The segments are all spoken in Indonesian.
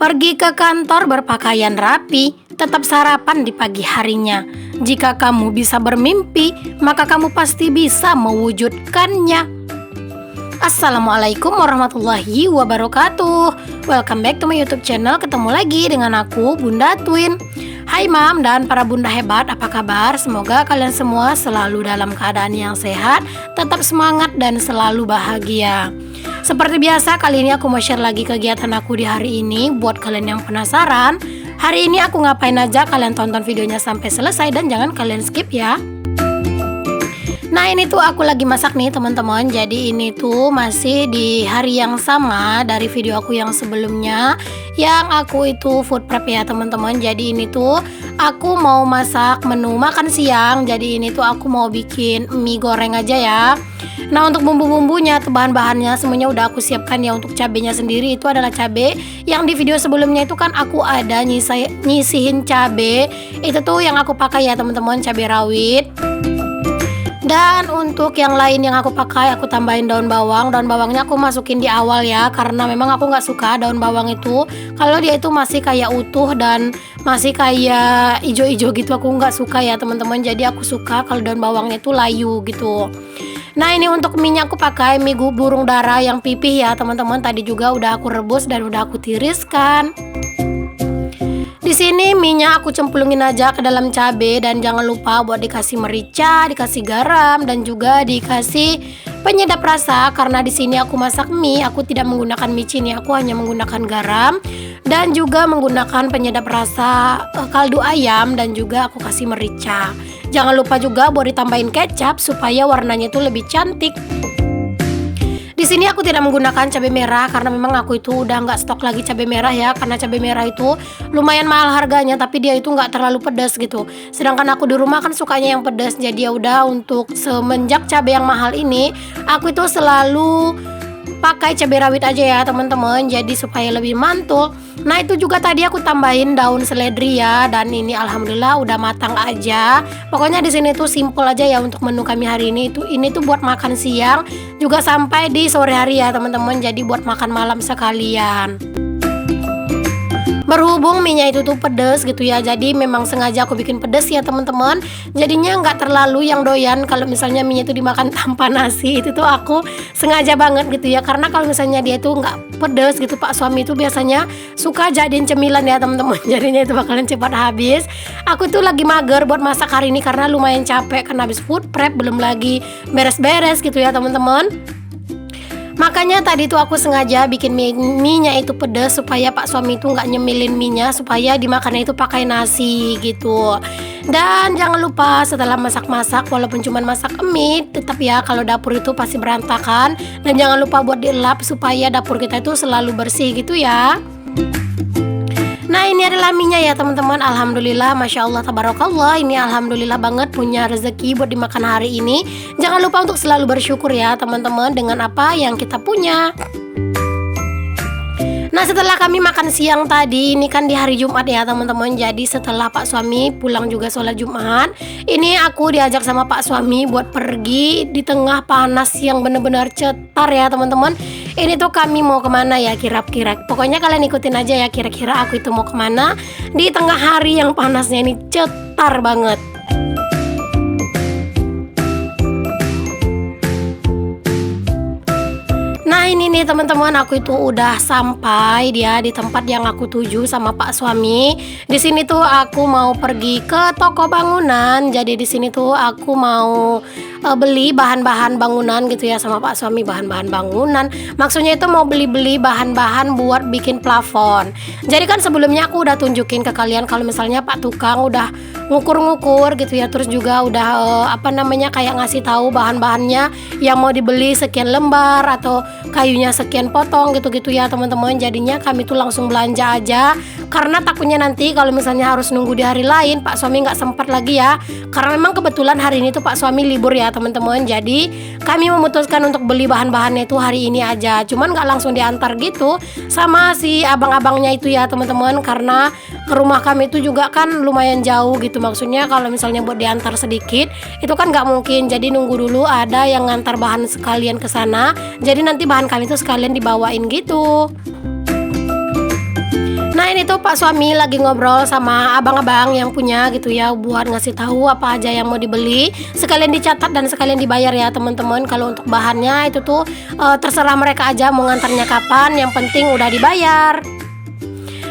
Pergi ke kantor berpakaian rapi, tetap sarapan di pagi harinya. Jika kamu bisa bermimpi, maka kamu pasti bisa mewujudkannya. Assalamualaikum warahmatullahi wabarakatuh. Welcome back to my YouTube channel. Ketemu lagi dengan aku, Bunda Twin. Hai Mam dan para bunda hebat, apa kabar? Semoga kalian semua selalu dalam keadaan yang sehat, tetap semangat dan selalu bahagia. Seperti biasa, kali ini aku mau share lagi kegiatan aku di hari ini. Buat kalian yang penasaran, hari ini aku ngapain aja, kalian tonton videonya sampai selesai dan jangan kalian skip ya. Nah, ini tuh aku lagi masak nih teman-teman. Jadi ini tuh masih di hari yang sama dari video aku yang sebelumnya, yang aku itu food prep ya teman-teman. Jadi ini tuh aku mau masak menu makan siang. Jadi ini tuh aku mau bikin mie goreng aja ya. Nah, untuk bumbu-bumbunya atau bahan-bahannya semuanya udah aku siapkan ya. Untuk cabenya sendiri itu adalah cabe yang di video sebelumnya itu kan aku ada nyisihin cabe. Itu tuh yang aku pakai ya teman-teman, cabe rawit. Dan untuk yang lain yang aku pakai, aku tambahin daun bawang. Daun bawangnya aku masukin di awal ya, karena memang aku nggak suka daun bawang itu kalau dia itu masih kayak utuh dan masih kayak ijo-ijo gitu. Aku nggak suka ya teman-teman. Jadi aku suka kalau daun bawangnya itu layu gitu. Nah, ini untuk minyak aku pakai mie burung dara yang pipih ya teman-teman. Tadi juga udah aku rebus dan udah aku tiriskan. Di sini minyak aku cemplungin aja ke dalam cabai dan jangan lupa buat dikasih merica, dikasih garam dan juga dikasih penyedap rasa. Karena di sini aku masak mie, aku tidak menggunakan micin ya, aku hanya menggunakan garam dan juga menggunakan penyedap rasa kaldu ayam dan juga aku kasih merica. Jangan lupa juga buat ditambahin kecap supaya warnanya itu lebih cantik. Di sini aku tidak menggunakan cabai merah karena memang aku itu udah nggak stok lagi cabai merah ya, karena cabai merah itu lumayan mahal harganya tapi dia itu nggak terlalu pedas gitu. Sedangkan aku di rumah kan sukanya yang pedas, jadi ya udah untuk semenjak cabai yang mahal ini aku itu selalu pakai cabai rawit aja ya teman-teman, jadi supaya lebih mantul. Nah, itu juga tadi aku tambahin daun seledri ya, dan ini alhamdulillah udah matang aja. Pokoknya di sini tuh simple aja ya untuk menu kami hari ini. Ini tuh buat makan siang juga sampai di sore hari ya teman-teman, jadi buat makan malam sekalian. Berhubung minyak itu tuh pedes gitu ya, jadi memang sengaja aku bikin pedes ya teman-teman. Jadinya nggak terlalu yang doyan kalau misalnya minyak itu dimakan tanpa nasi. Itu tuh aku sengaja banget gitu ya, karena kalau misalnya dia itu nggak pedes gitu, Pak suami itu biasanya suka jadiin cemilan ya teman-teman. Jadinya itu bakalan cepat habis. Aku tuh lagi mager buat masak hari ini karena lumayan capek karena habis food prep, belum lagi beres-beres gitu ya teman-teman. Makanya tadi tuh aku sengaja bikin mie-nya itu pedas supaya Pak suami itu nggak nyemilin mie-nya, supaya dimakannya itu pakai nasi gitu. Dan jangan lupa setelah masak-masak, walaupun cuma masak mie, tetap ya kalau dapur itu pasti berantakan. Dan jangan lupa buat dilap supaya dapur kita itu selalu bersih gitu ya. Nah, ini adalah mie-nya ya teman-teman. Alhamdulillah, Masya Allah, Tabarakallah. Ini alhamdulillah banget punya rezeki buat dimakan hari ini. Jangan lupa untuk selalu bersyukur ya teman-teman dengan apa yang kita punya. Nah, setelah kami makan siang tadi, ini kan di hari Jumat ya teman-teman. Jadi setelah Pak suami pulang juga sholat Jumat, ini aku diajak sama Pak suami buat pergi di tengah panas yang bener-bener cetar ya teman-teman. Ini tuh kami mau kemana ya kira-kira. Pokoknya kalian ikutin aja ya kira-kira aku itu mau kemana di tengah hari yang panasnya ini cetar banget. Nah, ini nih teman-teman, aku itu udah sampai dia di tempat yang aku tuju sama Pak suami. Di sini tuh aku mau pergi ke toko bangunan. Jadi di sini tuh aku mau beli bahan-bahan bangunan gitu ya sama Pak suami, bahan-bahan bangunan. Maksudnya itu mau beli-beli bahan-bahan buat bikin plafon. Jadi kan sebelumnya aku udah tunjukin ke kalian kalau misalnya Pak tukang udah ngukur-ngukur gitu ya, terus juga udah kayak ngasih tahu bahan-bahannya yang mau dibeli sekian lembar atau kayunya sekian potong gitu-gitu ya teman-teman. Jadinya kami tuh langsung belanja aja karena takutnya nanti kalau misalnya harus nunggu di hari lain Pak suami nggak sempat lagi ya, karena memang kebetulan hari ini tuh Pak suami libur ya teman-teman. Jadi kami memutuskan untuk beli bahan-bahannya itu hari ini aja, cuman nggak langsung diantar gitu sama si abang-abangnya itu ya teman-teman, karena ke rumah kami itu juga kan lumayan jauh gitu. Maksudnya kalau misalnya buat diantar sedikit itu kan nggak mungkin, jadi nunggu dulu ada yang ngantar bahan sekalian ke sana, jadi nanti bahan kami itu sekalian dibawain gitu. Nah ini tuh Pak suami lagi ngobrol sama abang-abang yang punya gitu ya, buat ngasih tahu apa aja yang mau dibeli, sekalian dicatat dan sekalian dibayar ya teman-teman. Kalau untuk bahannya itu tuh terserah mereka aja mau ngantarnya kapan, yang penting udah dibayar.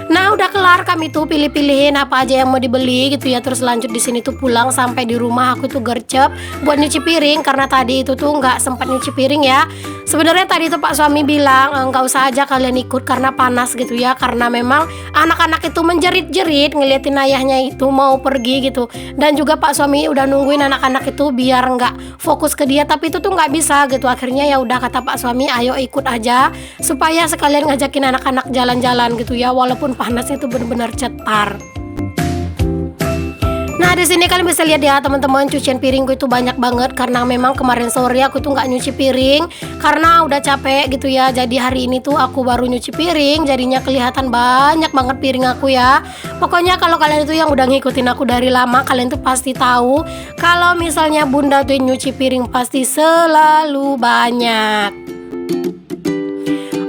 Nah udah kelar kami tuh pilih-pilihin apa aja yang mau dibeli gitu ya. Terus lanjut di sini tuh pulang, sampai di rumah aku tuh gercep buat nyuci piring karena tadi itu tuh nggak sempat nyuci piring ya. Sebenarnya tadi tuh Pak suami bilang nggak usah aja kalian ikut karena panas gitu ya. Karena memang anak-anak itu menjerit-jerit ngeliatin ayahnya itu mau pergi gitu. Dan juga Pak suami udah nungguin anak-anak itu biar nggak fokus ke dia, tapi itu tuh nggak bisa gitu. Akhirnya ya udah kata Pak suami, ayo ikut aja supaya sekalian ngajakin anak-anak jalan-jalan gitu ya, walaupun panas itu benar-benar cetar. Nah di sini kalian bisa lihat ya teman-teman, cucian piringku itu banyak banget karena memang kemarin sore aku tuh nggak nyuci piring karena udah capek gitu ya. Jadi hari ini tuh aku baru nyuci piring, jadinya kelihatan banyak banget piring aku ya. Pokoknya kalau kalian itu yang udah ngikutin aku dari lama, kalian tuh pasti tahu kalau misalnya bunda tuh nyuci piring pasti selalu banyak.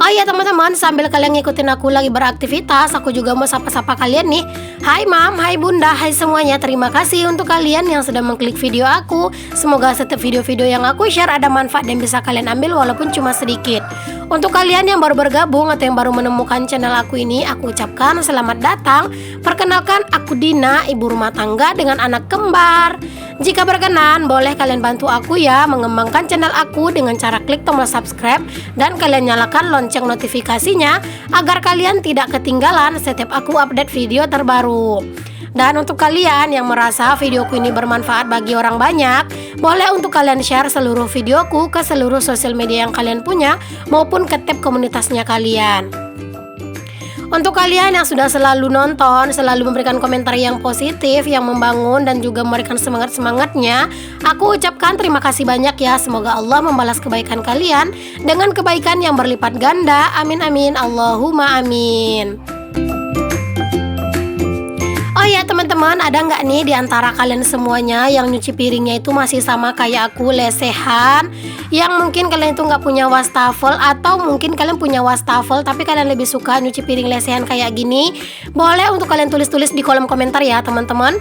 Oh iya teman-teman, sambil kalian ngikutin aku lagi beraktivitas, aku juga mau sapa-sapa kalian nih. Hai mam, hai bunda, hai semuanya. Terima kasih untuk kalian yang sudah mengklik video aku. Semoga setiap video-video yang aku share ada manfaat dan bisa kalian ambil walaupun cuma sedikit. Untuk kalian yang baru bergabung atau yang baru menemukan channel aku ini, aku ucapkan selamat datang. Perkenalkan, aku Dina, ibu rumah tangga dengan anak kembar. Jika berkenan, boleh kalian bantu aku ya mengembangkan channel aku dengan cara klik tombol subscribe dan kalian nyalakan lonceng notifikasinya agar kalian tidak ketinggalan setiap aku update video terbaru. Dan untuk kalian yang merasa videoku ini bermanfaat bagi orang banyak, boleh untuk kalian share seluruh videoku ke seluruh sosial media yang kalian punya maupun ke tab komunitasnya kalian. Untuk kalian yang sudah selalu nonton, selalu memberikan komentar yang positif, yang membangun dan juga memberikan semangat-semangatnya, aku ucapkan terima kasih banyak ya. Semoga Allah membalas kebaikan kalian dengan kebaikan yang berlipat ganda. Amin amin, Allahumma amin. Oh ya teman-teman, ada nggak nih di antara kalian semuanya yang nyuci piringnya itu masih sama kayak aku, lesehan? Yang mungkin kalian itu nggak punya wastafel, atau mungkin kalian punya wastafel tapi kalian lebih suka nyuci piring lesehan kayak gini? Boleh untuk kalian tulis-tulis di kolom komentar ya teman-teman.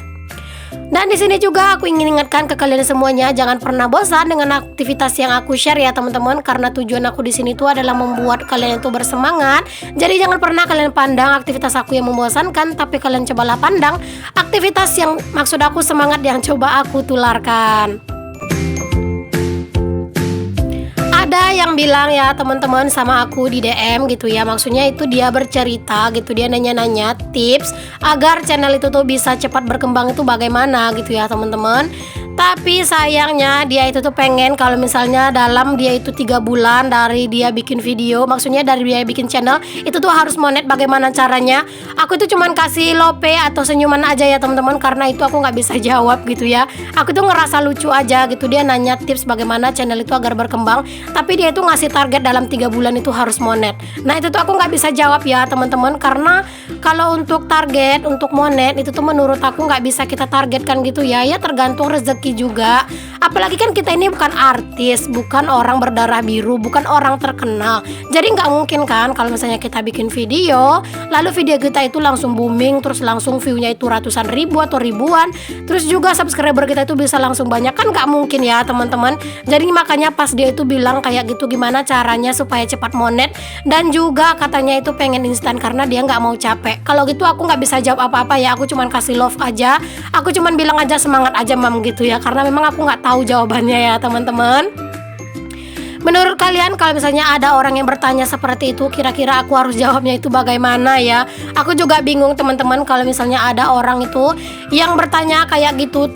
Dan di sini juga aku ingin ingatkan ke kalian semuanya, jangan pernah bosan dengan aktivitas yang aku share ya teman-teman, karena tujuan aku di sini tuh adalah membuat kalian itu bersemangat. Jadi jangan pernah kalian pandang aktivitas aku yang membosankan, tapi kalian cobalah pandang aktivitas yang maksud aku semangat yang coba aku tularkan. Ada yang bilang ya teman-teman sama aku di DM gitu ya, maksudnya itu dia bercerita gitu, dia nanya-nanya tips agar channel itu tuh bisa cepat berkembang itu bagaimana gitu ya teman-teman. Tapi sayangnya dia itu tuh pengen kalau misalnya dalam dia itu 3 bulan dari dia bikin video, maksudnya dari dia bikin channel itu tuh harus monet. Bagaimana caranya? Aku tuh cuman kasih lope atau senyuman aja ya teman-teman, karena itu aku nggak bisa jawab gitu ya. Aku tuh ngerasa lucu aja gitu, dia nanya tips bagaimana channel itu agar berkembang, tapi dia itu ngasih target dalam 3 bulan itu harus monet. Nah itu tuh aku nggak bisa jawab ya teman-teman, karena kalau untuk target untuk monet itu tuh menurut aku nggak bisa kita targetkan gitu ya. Ya tergantung rezeki juga. Apalagi kan kita ini bukan artis, bukan orang berdarah biru, bukan orang terkenal. Jadi nggak mungkin kan kalau misalnya kita bikin video, lalu video kita itu langsung booming, terus langsung view-nya itu ratusan ribu atau ribuan, terus juga subscriber kita itu bisa langsung banyak, kan nggak mungkin ya teman-teman. Jadi makanya pas dia itu bilang kayak gitu, gimana caranya supaya cepat monet, dan juga katanya itu pengen instan karena dia nggak mau capek. Kalau gitu aku nggak bisa jawab apa-apa ya, aku cuman kasih love aja, aku cuman bilang aja semangat aja mam gitu ya, karena memang aku nggak tahu jawabannya ya teman-teman. Menurut kalian kalau misalnya ada orang yang bertanya seperti itu, kira-kira aku harus jawabnya itu bagaimana ya? Aku juga bingung teman-teman kalau misalnya ada orang itu yang bertanya kayak gitu.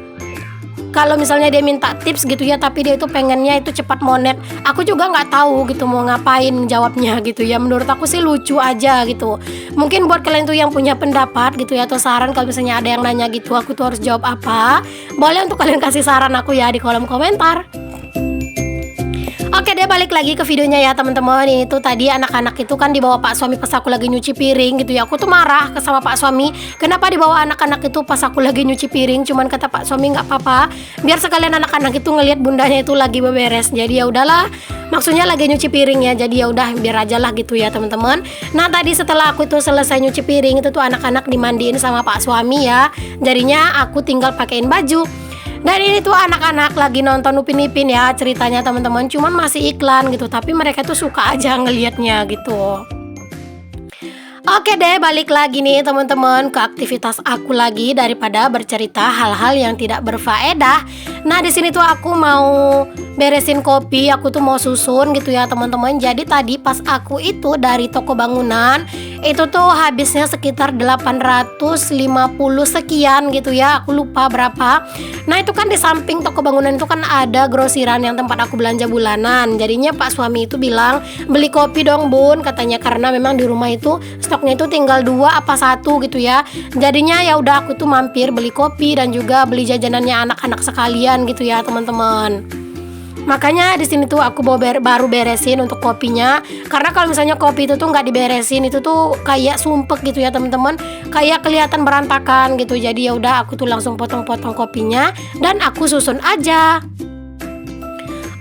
Kalau misalnya dia minta tips gitu ya, tapi dia itu pengennya itu cepat monet, aku juga nggak tahu gitu mau ngapain jawabnya gitu ya. Menurut aku sih lucu aja gitu. Mungkin buat kalian tuh yang punya pendapat gitu ya, atau saran kalau misalnya ada yang nanya gitu, aku tuh harus jawab apa, boleh untuk kalian kasih saran aku ya di kolom komentar. Oke deh, balik lagi ke videonya ya teman-teman. Itu tadi anak-anak itu kan dibawa Pak suami pas aku lagi nyuci piring gitu ya. Aku tuh marah sama Pak suami, kenapa dibawa anak-anak itu pas aku lagi nyuci piring. Cuman kata Pak suami nggak apa-apa, biar sekalian anak-anak itu ngelihat bundanya itu lagi beberes. Jadi ya udahlah, Maksudnya lagi nyuci piring ya. Jadi ya udah biar aja lah gitu ya teman-teman. Nah tadi setelah aku tuh selesai nyuci piring itu tuh anak-anak dimandiin sama pak suami ya. Jadinya aku tinggal pakein baju. Dan ini tuh anak-anak lagi nonton Upin Ipin ya ceritanya teman-teman. Cuman masih iklan gitu, tapi mereka tuh suka aja ngelihatnya gitu. Oke deh, balik lagi nih teman-teman ke aktivitas aku lagi daripada bercerita hal-hal yang tidak berfaedah. Nah di sini tuh aku mau beresin kopi, aku tuh mau susun gitu ya teman-teman. Jadi tadi pas aku itu dari toko bangunan itu tuh habisnya sekitar 850 sekian gitu ya, aku lupa berapa. Nah itu kan di samping toko bangunan itu kan ada grosiran yang tempat aku belanja bulanan. Jadinya pak suami itu bilang beli kopi dong bun katanya, karena memang di rumah itu stoknya itu tinggal 2 apa 1 gitu ya. Jadinya ya udah aku tuh mampir beli kopi dan juga beli jajanannya anak-anak sekalian gitu ya teman-teman. Makanya di sini tuh aku baru beresin untuk kopinya, karena kalau misalnya kopi itu tuh nggak diberesin itu tuh kayak sumpek gitu ya teman-teman, kayak kelihatan berantakan gitu. Jadi ya udah aku tuh langsung potong-potong kopinya dan aku susun aja.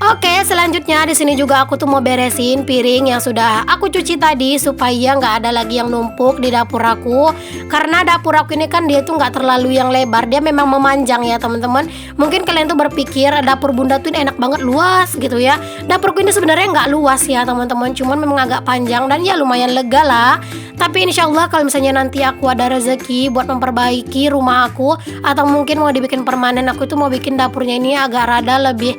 Oke, selanjutnya di sini juga aku tuh mau beresin piring yang sudah aku cuci tadi supaya nggak ada lagi yang numpuk di dapur aku. Karena dapur aku ini kan dia tuh nggak terlalu yang lebar, dia memang memanjang ya teman-teman. Mungkin kalian tuh berpikir dapur bunda tuh enak banget luas gitu ya. Dapurku ini sebenarnya nggak luas ya teman-teman, cuman memang agak panjang dan ya lumayan lega lah. Tapi insya Allah kalau misalnya nanti aku ada rezeki buat memperbaiki rumah aku, atau mungkin mau dibikin permanen, aku tuh mau bikin dapurnya ini agak rada lebih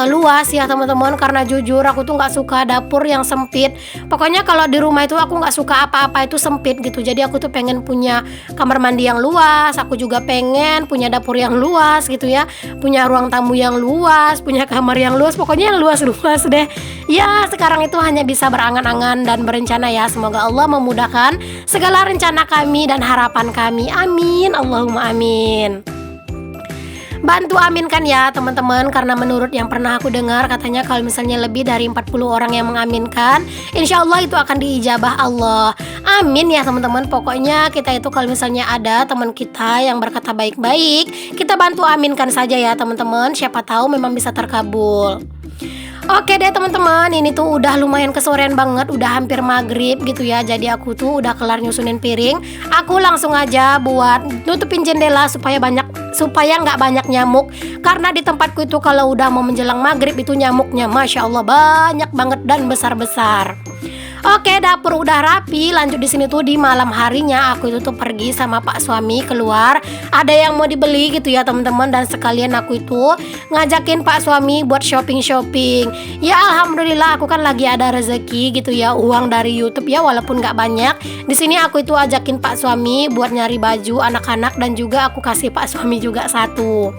luas ya teman-teman. Karena jujur aku tuh nggak suka dapur yang sempit. Pokoknya kalau di rumah itu aku nggak suka apa-apa itu sempit gitu. Jadi aku tuh pengen punya kamar mandi yang luas, aku juga pengen punya dapur yang luas gitu ya, punya ruang tamu yang luas, punya kamar yang luas, pokoknya yang luas-luas deh. Ya sekarang itu hanya bisa berangan-angan dan berencana ya. Semoga Allah memudahkan segala rencana kami dan harapan kami. Amin, Allahumma amin. Bantu aminkan ya teman-teman, karena menurut yang pernah aku dengar katanya kalau misalnya lebih dari 40 orang yang mengaminkan, insya Allah itu akan diijabah Allah. Amin ya teman-teman. Pokoknya kita itu kalau misalnya ada teman kita yang berkata baik-baik, kita bantu aminkan saja ya teman-teman. Siapa tahu memang bisa terkabul. Oke deh teman-teman, ini tuh udah lumayan kesorean banget, udah hampir maghrib gitu ya. Jadi aku tuh udah kelar nyusunin piring. Aku langsung aja buat nutupin jendela supaya nggak banyak nyamuk. Karena di tempatku itu kalau udah mau menjelang maghrib itu nyamuknya masya Allah banyak banget dan besar-besar. Oke, dapur udah rapi. Lanjut di sini tuh di malam harinya aku itu tuh pergi sama pak suami keluar. Ada yang mau dibeli gitu ya teman-teman, dan sekalian aku itu ngajakin pak suami buat shopping-shopping. Ya alhamdulillah aku kan lagi ada rezeki gitu ya, uang dari YouTube ya walaupun nggak banyak. Di sini aku itu ajakin pak suami buat nyari baju anak-anak dan juga aku kasih pak suami juga satu.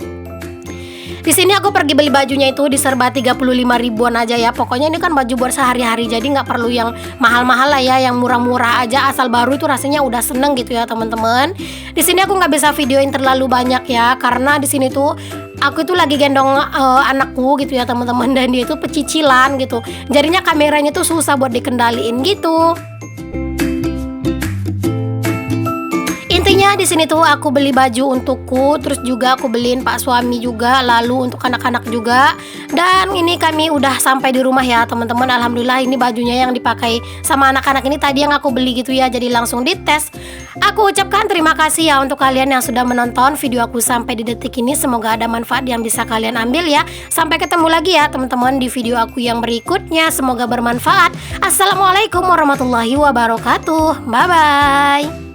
Di sini aku pergi beli bajunya itu di serba 35 ribuan aja ya. Pokoknya ini kan baju buat sehari-hari, jadi nggak perlu yang mahal-mahal lah ya, yang murah-murah aja asal baru itu rasanya udah seneng gitu ya teman-teman. Di sini aku nggak bisa videoin terlalu banyak ya, karena di sini tuh aku itu lagi gendong anakku gitu ya teman-teman, dan dia itu pecicilan gitu. Jadinya kameranya tuh susah buat dikendaliin gitu. Intinya di sini tuh aku beli baju untukku, terus juga aku beliin pak suami juga, lalu untuk anak-anak juga. Dan ini kami udah sampai di rumah ya teman-teman. Alhamdulillah ini bajunya yang dipakai sama anak-anak ini tadi yang aku beli gitu ya, jadi langsung dites. Aku ucapkan terima kasih ya untuk kalian yang sudah menonton video aku sampai di detik ini. Semoga ada manfaat yang bisa kalian ambil ya. Sampai ketemu lagi ya teman-teman di video aku yang berikutnya. Semoga bermanfaat. Assalamualaikum warahmatullahi wabarakatuh. Bye bye.